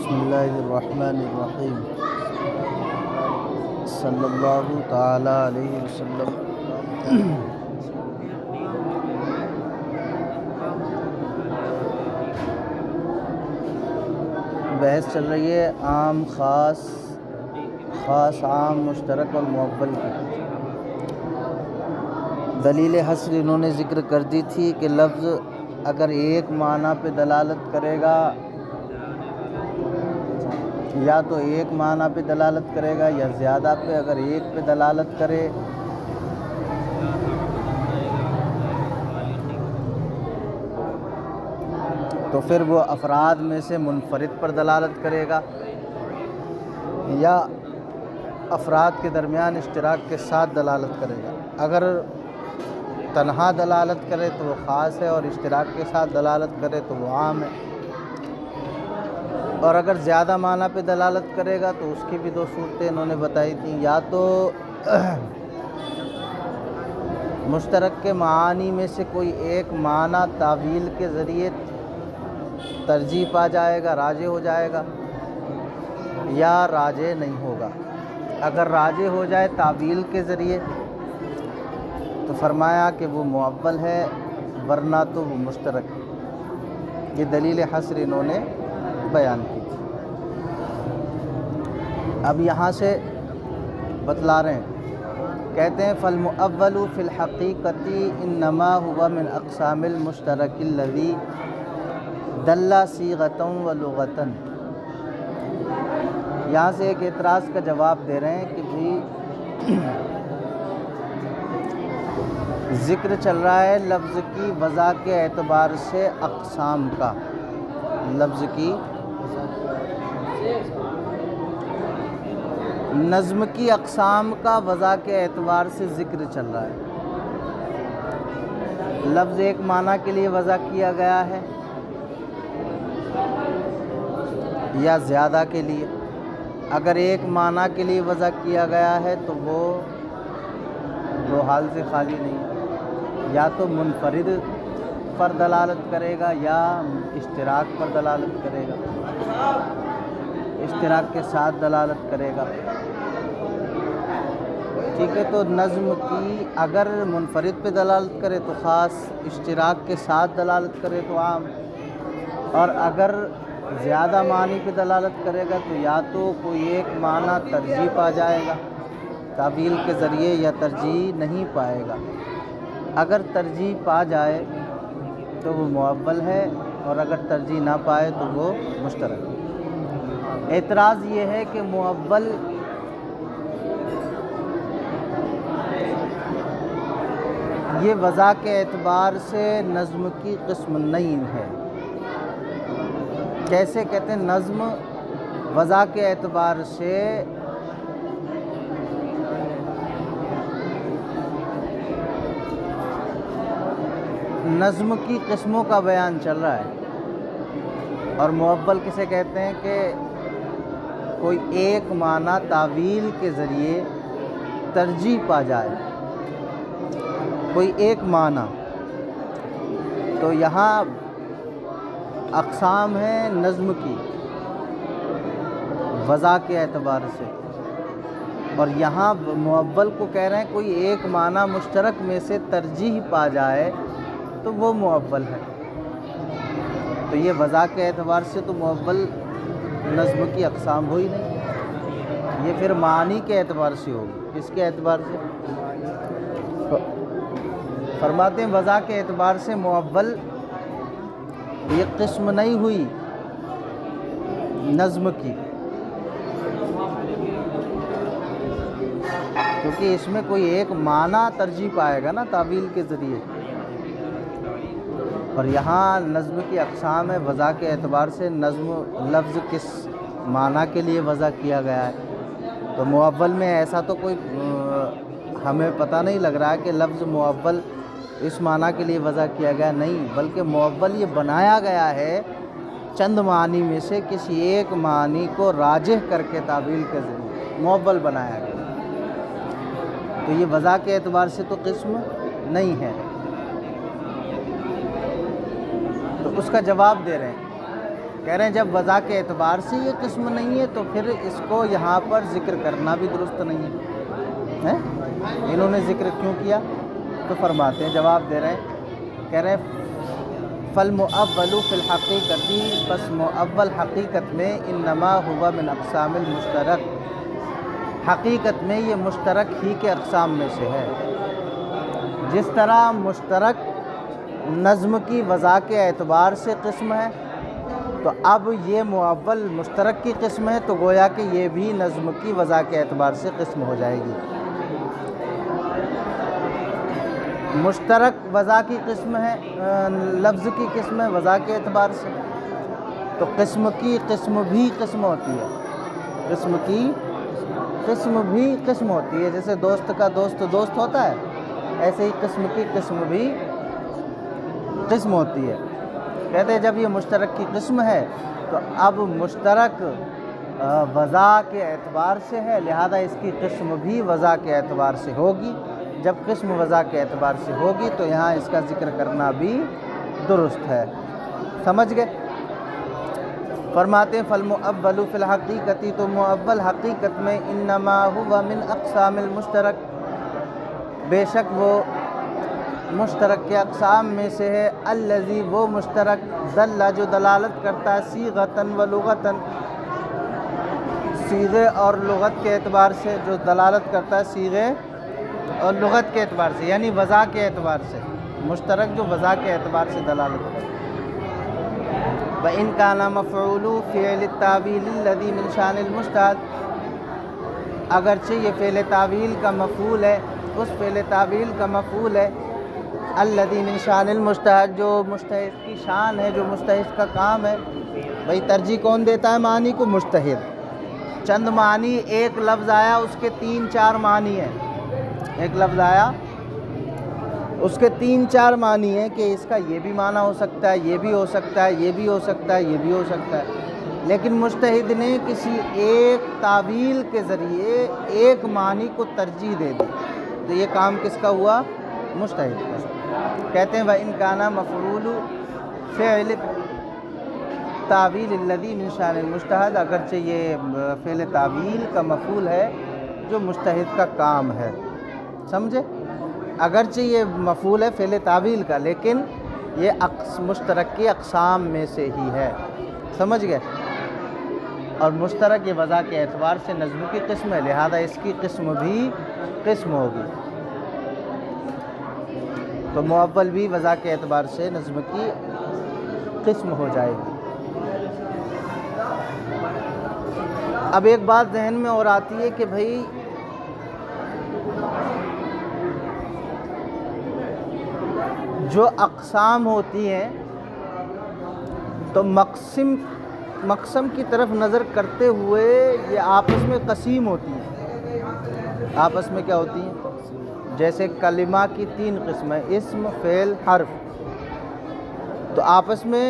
بسم اللہ الرحمن الرحیم صلی اللہ تعالی علیہ وسلم۔ بحث چل رہی ہے عام خاص، خاص عام، مشترک اور مؤول کی۔ دلیل حصر انہوں نے ذکر کر دی تھی کہ لفظ اگر ایک معنی پہ دلالت کرے گا، یا تو ایک معنی پہ دلالت کرے گا یا زیادہ پہ، اگر ایک پہ دلالت کرے تو پھر وہ افراد میں سے منفرد پر دلالت کرے گا، یا افراد کے درمیان اشتراک کے ساتھ دلالت کرے گا۔ اگر تنہا دلالت کرے تو وہ خاص ہے، اور اشتراک کے ساتھ دلالت کرے تو وہ عام ہے۔ اور اگر زیادہ معنی پہ دلالت کرے گا تو اس کی بھی دو صورتیں انہوں نے بتائی تھیں، یا تو مشترک کے معانی میں سے کوئی ایک معنی تعویل کے ذریعے ترجیح پا جائے گا، راجح ہو جائے گا، یا راجح نہیں ہوگا۔ اگر راجح ہو جائے تعویل کے ذریعے تو فرمایا کہ وہ مؤول ہے، ورنہ تو وہ مشترک ہے۔ یہ دلیل حصر انہوں نے بیان کی تھی۔ اب یہاں سے بتلا رہے ہیں، کہتے ہیں فالمؤول فی الحقیقۃ انما هو من اقسام المشترک الذی دل صیغۃ و لغۃ۔ یہاں سے ایک اعتراض کا جواب دے رہے ہیں کہ بھی ذکر چل رہا ہے لفظ کی وضع کے اعتبار سے اقسام کا، لفظ کی نظم کی اقسام کا وضع کے اعتبار سے ذکر چل رہا ہے۔ لفظ ایک معنی کے لیے وضع کیا گیا ہے یا زیادہ کے لیے۔ اگر ایک معنی کے لیے وضع کیا گیا ہے تو وہ دو حال سے خالی نہیں ہے، یا تو منفرد پر دلالت کرے گا یا اشتراک پر دلالت کرے گا، اشتراک کے ساتھ دلالت کرے گا۔ ٹھیک ہے، تو نظم کی اگر منفرد پہ دلالت کرے تو خاص، اشتراک کے ساتھ دلالت کرے تو عام، اور اگر زیادہ معنی پہ دلالت کرے گا تو یا تو کوئی ایک معنی ترجیح پا جائے گا تعویل کے ذریعے، یا ترجیح نہیں پائے گا۔ اگر ترجیح پا جائے تو وہ مؤول ہے، اور اگر ترجیح نہ پائے تو وہ مشترک ہے۔ اعتراض یہ ہے کہ مؤول یہ وضع کے اعتبار سے نظم کی قسم نہیں ہے۔ کیسے کہتے ہیں؟ نظم وضع کے اعتبار سے نظم کی قسموں کا بیان چل رہا ہے، اور مؤول کسے کہتے ہیں کہ کوئی ایک معنی تعویل کے ذریعے ترجیح پا جائے، کوئی ایک معنی۔ تو یہاں اقسام ہیں نظم کی وضع کے اعتبار سے، اور یہاں مؤول کو کہہ رہے ہیں کوئی ایک معنی مشترک میں سے ترجیح پا جائے تو وہ مؤول ہے۔ تو یہ وضع کے اعتبار سے تو مؤول نظم کی اقسام ہوئی نہیں، یہ پھر معنی کے اعتبار سے ہوگی۔ کس کے اعتبار سے؟ فرماتے ہیں وضع کے اعتبار سے مؤول یہ قسم نہیں ہوئی نظم کی، کیونکہ اس میں کوئی ایک معنی ترجیح پائے گا نا تعویل کے ذریعے، اور یہاں نظم کی اقسام ہے وضع کے اعتبار سے۔ نظم لفظ کس معنی کے لیے وضع کیا گیا ہے، تو مؤول میں ایسا تو کوئی ہمیں پتہ نہیں لگ رہا ہے کہ لفظ مؤول اس معنی کے لیے وضع کیا گیا، نہیں، بلکہ مؤول یہ بنایا گیا ہے چند معنی میں سے کسی ایک معنی کو راجح کر کے تعویل کے ذریعے مؤول بنایا گیا۔ تو یہ وضع کے اعتبار سے تو قسم نہیں ہے۔ تو اس کا جواب دے رہے ہیں کہہ رہے ہیں جب وضع کے اعتبار سے یہ قسم نہیں ہے تو پھر اس کو یہاں پر ذکر کرنا بھی درست نہیں ہے. انہوں نے ذکر کیوں کیا؟ تو فرماتے ہیں، جواب دے رہے ہیں، کہہ رہے ہیں فالمؤول فی الحقیقتی، پس مؤول حقیقت میں انما ہوا من اقسام المشترک، حقیقت میں یہ مشترک ہی کے اقسام میں سے ہے. جس طرح مشترک نظم کی وضع کے اعتبار سے قسم ہے، تو اب یہ مؤول مشترک کی قسم ہے، تو گویا کہ یہ بھی نظم کی وضع کے اعتبار سے قسم ہو جائے گی. مشترک وضع کی قسم ہے، لفظ کی قسم ہے وضع کے اعتبار سے، تو قسم کی قسم بھی قسم ہوتی ہے، قسم کی قسم بھی قسم ہوتی ہے. جیسے دوست کا دوست دوست ہوتا ہے، ایسے ہی قسم کی قسم بھی قسم ہوتی ہے. کہتے ہیں جب یہ مشترک کی قسم ہے تو اب مشترک وضع کے اعتبار سے ہے، لہذا اس کی قسم بھی وضع کے اعتبار سے ہوگی. جب قسم وضع کے اعتبار سے ہوگی تو یہاں اس کا ذکر کرنا بھی درست ہے. سمجھ گئے؟ فرماتے ہیں فالمؤول فی الحقیقتی، تو مؤول حقیقت میں انما ہوا من اقسام المشترک، بے شک وہ مشترک کے اقسام میں سے ہے، الذی وہ مشترک دل جو دلالت کرتا ہے صیغۃً و لغۃً، صیغے اور لغت کے اعتبار سے، جو دلالت کرتا ہے صیغے اور لغت کے اعتبار سے، یعنی وضع کے اعتبار سے، مشترک جو وضع کے اعتبار سے دلالت کرتا ہے. وَإِنْ كَانَ مَفْعُولُ فِعْلِ التَّأْوِيلِ الَّذِي مِنْ شَأْنِ الْمُجْتَهِدِ، اگرچہ یہ فعل تعویل کا مفعول ہے، اس فعل تعویل کا مفعول ہے الذی من شان المجتہد، جو مجتہد کی شان ہے، جو مجتہد کا کام ہے. بھئی ترجیح کون دیتا ہے معنی کو؟ مجتہد. چند معنی، ایک لفظ آیا اس کے 3-4 معنی ہیں، ایک لفظ آیا اس کے 3-4 معنی ہیں کہ اس کا یہ بھی معنی ہو سکتا ہے، یہ بھی ہو سکتا ہے، یہ بھی ہو سکتا ہے، یہ بھی ہو سکتا ہے. لیکن مجتہد نے کسی ایک تعویل کے ذریعے ایک معنی کو ترجیح دے دی، تو یہ کام کس کا ہوا؟ مجتہد کا. کہتے ہیں وَإِنْ كَانَ مَفْعُولُ فِعْلِ التَّأْوِيلِ الَّذِي مِنْ شَأْنِ الْمُجْتَهِدِ، اگرچہ یہ فعل تعویل کا مفعول ہے جو مجتہد کا کام ہے. سمجھے؟ اگرچہ یہ مفعول ہے فعل تعویل کا، لیکن یہ مشترک کی اقسام میں سے ہی ہے. سمجھ گئے؟ اور مشترک یہ وضع کے اعتبار سے نظم کی قسم ہے، لہذا اس کی قسم بھی قسم ہوگی. تو مؤول بھی وضع کے اعتبار سے نظم کی قسم ہو جائے گی. اب ایک بات ذہن میں اور آتی ہے کہ بھئی جو اقسام ہوتی ہیں تو مقسم کی طرف نظر کرتے ہوئے یہ آپس میں قسیم ہوتی ہیں. آپس میں کیا ہوتی ہیں؟ جیسے کلمہ کی 3 قسمیں، اسم، فعل، حرف. تو آپس میں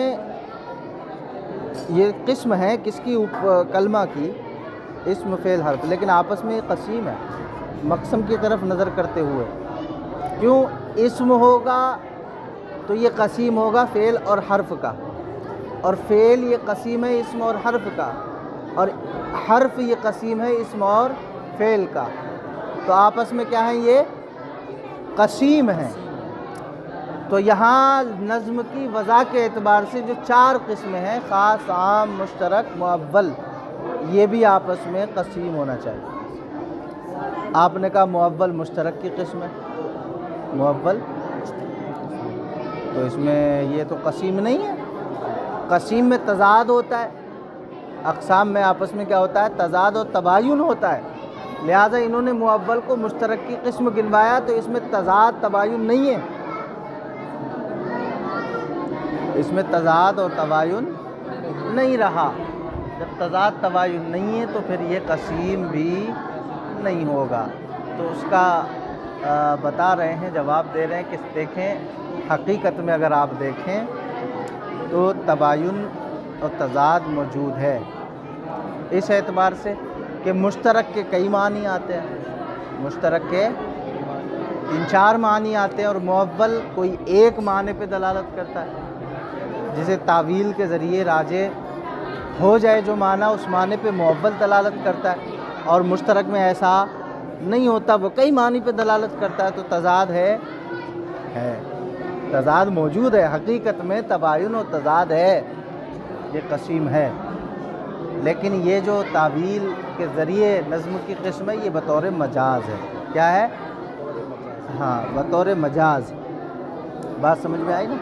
یہ قسم ہے کس کی؟ کلمہ کی، اسم، فعل، حرف، لیکن آپس میں یہ قسیم ہے مقسم کی طرف نظر کرتے ہوئے. کیوں؟ اسم ہوگا تو یہ قسیم ہوگا فعل اور حرف کا، اور فعل یہ قسیم ہے اسم اور حرف کا، اور حرف یہ قسیم ہے اسم اور فعل کا. تو آپس میں کیا ہے؟ یہ قسیم ہیں. تو یہاں نظم کی وضع کے اعتبار سے جو 4 قسمیں ہیں، خاص، عام، مشترک، مؤول، یہ بھی آپس میں قسیم ہونا چاہیے. آپ نے کہا مؤول مشترک کی قسم ہے، مؤول، تو اس میں یہ تو قسیم نہیں ہے. قسیم میں تضاد ہوتا ہے، اقسام میں آپس میں کیا ہوتا ہے؟ تضاد اور تباین ہوتا ہے. لہٰذا انہوں نے مؤول کو مشترک کی قسم گنوایا، تو اس میں تضاد تباین نہیں ہے، اس میں تضاد اور تباین نہیں رہا. جب تضاد تباین نہیں ہے تو پھر یہ قسیم بھی نہیں ہوگا. تو اس کا بتا رہے ہیں، جواب دے رہے ہیں کہ دیکھیں حقیقت میں اگر آپ دیکھیں تو تباین اور تضاد موجود ہے، اس اعتبار سے کہ مشترک کے کئی معنی آتے ہیں، مشترک کے 3-4 معنی آتے ہیں، اور مؤول کوئی ایک معنی پہ دلالت کرتا ہے. جسے تعویل کے ذریعے راجع ہو جائے جو معنی اس معنی پہ معول دلالت کرتا ہے، اور مشترک میں ایسا نہیں ہوتا، وہ کئی معنی پہ دلالت کرتا ہے، تو تضاد ہے تضاد موجود ہے، حقیقت میں تباین و تضاد ہے، یہ قسیم ہے، لیکن یہ جو تعویل کے ذریعے نظم کی قسم ہے یہ بطور مجاز ہے۔ کیا ہے؟ ہاں، بطور مجاز۔ بات سمجھ میں آئی نا؟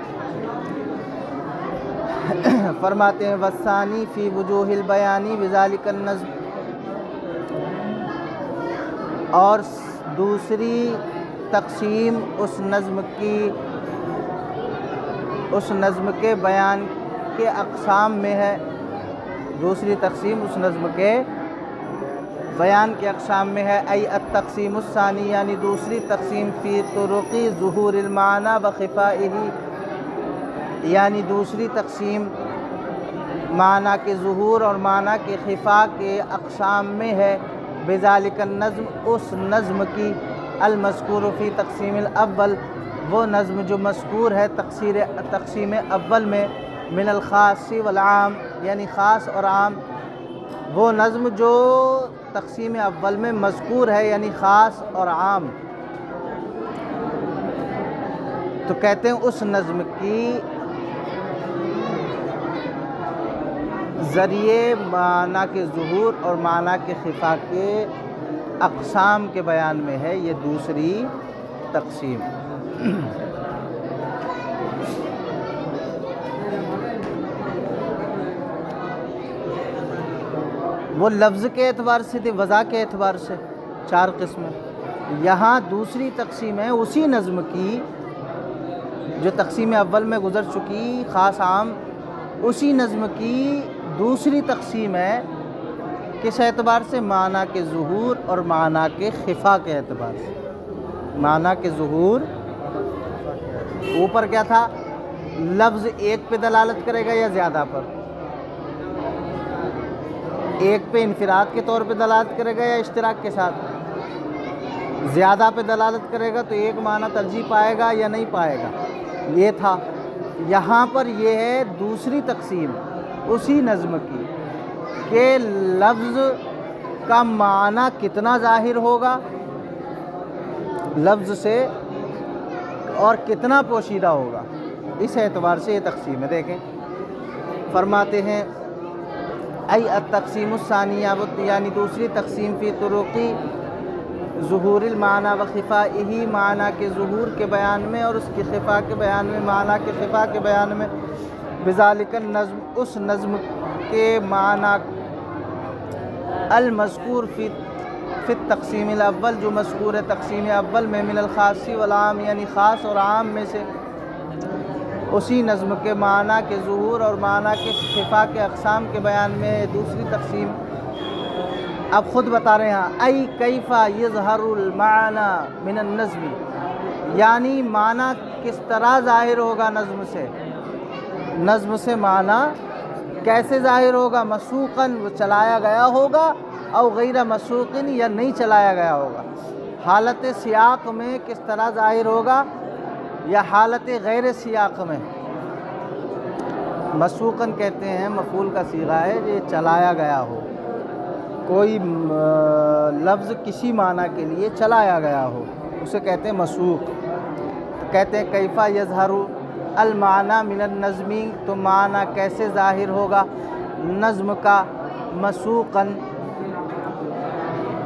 فرماتے ہیں وَالثَّانِي فِي وُجُوهِ الْبَيَانِ بِذَلِكَ النَّظْمِ، اور دوسری تقسیم اس نظم کے بیان کے اقسام میں ہے، دوسری تقسیم اس نظم کے بیان کے اقسام میں ہے، ای التقسیم الثانی، یعنی دوسری تقسیم فی طرق ظہور المعنی و خفائہ، یعنی دوسری تقسیم معنی کے ظہور اور معنی کے خفا کے اقسام میں ہے، بذالک النظم، اس نظم کی، المذکور فی تقسیم الاول، وہ نظم جو مذکور ہے تقسیم اول میں، من الخاص والعام، یعنی خاص اور عام، وہ نظم جو تقسیم اول میں مذکور ہے یعنی خاص اور عام، تو کہتے ہیں اس نظم کی ذریعے معنی کے ظہور اور معنی کے خفا کے اقسام کے بیان میں ہے یہ دوسری تقسیم۔ وہ لفظ کے اعتبار سے تھے، وضع کے اعتبار سے 4 قسمیں، یہاں دوسری تقسیم ہے اسی نظم کی جو تقسیم اول میں گزر چکی، خاص عام، اسی نظم کی دوسری تقسیم ہے، کس اعتبار سے؟ معنی کے ظہور اور معنی کے خفا کے اعتبار سے۔ معنی کے ظہور، اوپر کیا تھا؟ لفظ ایک پہ دلالت کرے گا یا زیادہ پر؟ ایک پہ انفراد کے طور پہ دلالت کرے گا یا اشتراک کے ساتھ؟ زیادہ پہ دلالت کرے گا تو ایک معنی ترجیح پائے گا یا نہیں پائے گا، یہ تھا۔ یہاں پر یہ ہے دوسری تقسیم اسی نظم کی کہ لفظ کا معنی کتنا ظاہر ہوگا لفظ سے اور کتنا پوشیدہ ہوگا، اس اعتبار سے یہ تقسیم ہے۔ دیکھیں فرماتے ہیں ای التقسیم الثانیہ، یعنی دوسری تقسیم فی طرق ظہور المعنی و خفائہ، معنی کے ظہور کے بیان میں اور اس کی خفا کے بیان میں، معنی کے خفا کے بیان میں، بذالک النظم، اس نظم کے معنی المذکور فی التقسیم الاول، جو مذکور ہے تقسیم اول میں، من الخاص والعام، یعنی خاص اور عام میں سے، اسی نظم کے معنی کے ظہور اور معنی کے خفا کے اقسام کے بیان میں دوسری تقسیم۔ اب خود بتا رہے ہیں ای کیف یظہر المعنی من النظم، یعنی معنی کس طرح ظاہر ہوگا نظم سے معنی کیسے ظاہر ہوگا؟ مسوقاً، وہ چلایا گیا ہوگا، او غیر مسوقن، یا نہیں چلایا گیا ہوگا۔ حالت سیاق میں کس طرح ظاہر ہوگا یا حالت غیر سیاق میں؟ مسوقاً کہتے ہیں مفعول کا صیغہ ہے یہ چلایا گیا ہو، کوئی لفظ کسی معنی کے لیے چلایا گیا ہو اسے کہتے ہیں مسوق۔ کہتے ہیں کیف یظہر المعنی من النظم، تو معنی کیسے ظاہر ہوگا نظم کا، مسوقاً،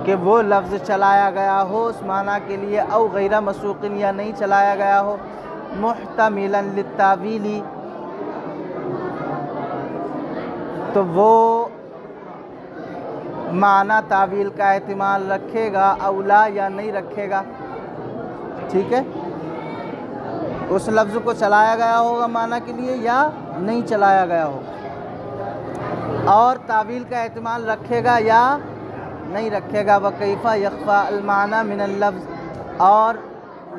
کہ وہ لفظ چلایا گیا ہو اس معنی کے لیے، او غیر مسوقن، یا نہیں چلایا گیا ہو، محتملا للتاویل، تو وہ معنی تعویل کا احتمال رکھے گا، اولا یا نہیں رکھے گا، ٹھیک ہے؟ اس لفظ کو چلایا گیا ہوگا معنی کے لیے یا نہیں چلایا گیا ہوگا، اور تعویل کا احتمال رکھے گا یا نہیں رکھے گا۔ وکیف یخفی المعنی من اللفظ، اور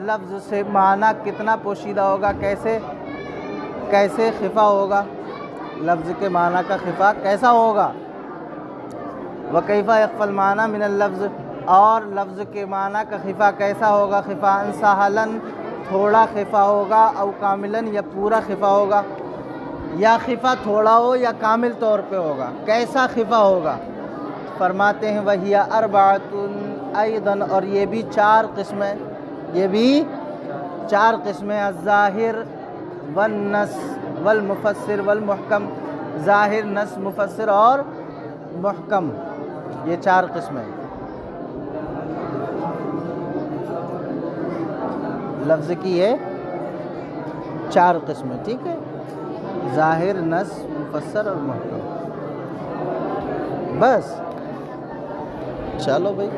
لفظ سے معنی کتنا پوشیدہ ہوگا، کیسے خفا ہوگا، لفظ کے معنی کا خفا کیسا ہوگا۔ وکیف یخفی المعنی من اللفظ، اور لفظ کے معنی کا خفا کیسا ہوگا، خفاء سہلا، تھوڑا خفا ہوگا، او کاملا، یا پورا خفا ہوگا۔ یا خفا تھوڑا ہو یا کامل طور پہ ہوگا. کیسا خفا ہوگا؟ فرماتے ہیں وہی اربعۃ ایضاً، اور یہ بھی 4 قسمیں، یہ بھی 4 قسمیں، الظاہر والنص والمفسر والمحکم. ظاہر، نص، مفسر اور محکم، یہ 4 قسمیں. لفظ کی یہ 4 قسمیں، ٹھیک ہے، ظاہر، نص، مفسر اور محکم. بس چلو بھائی.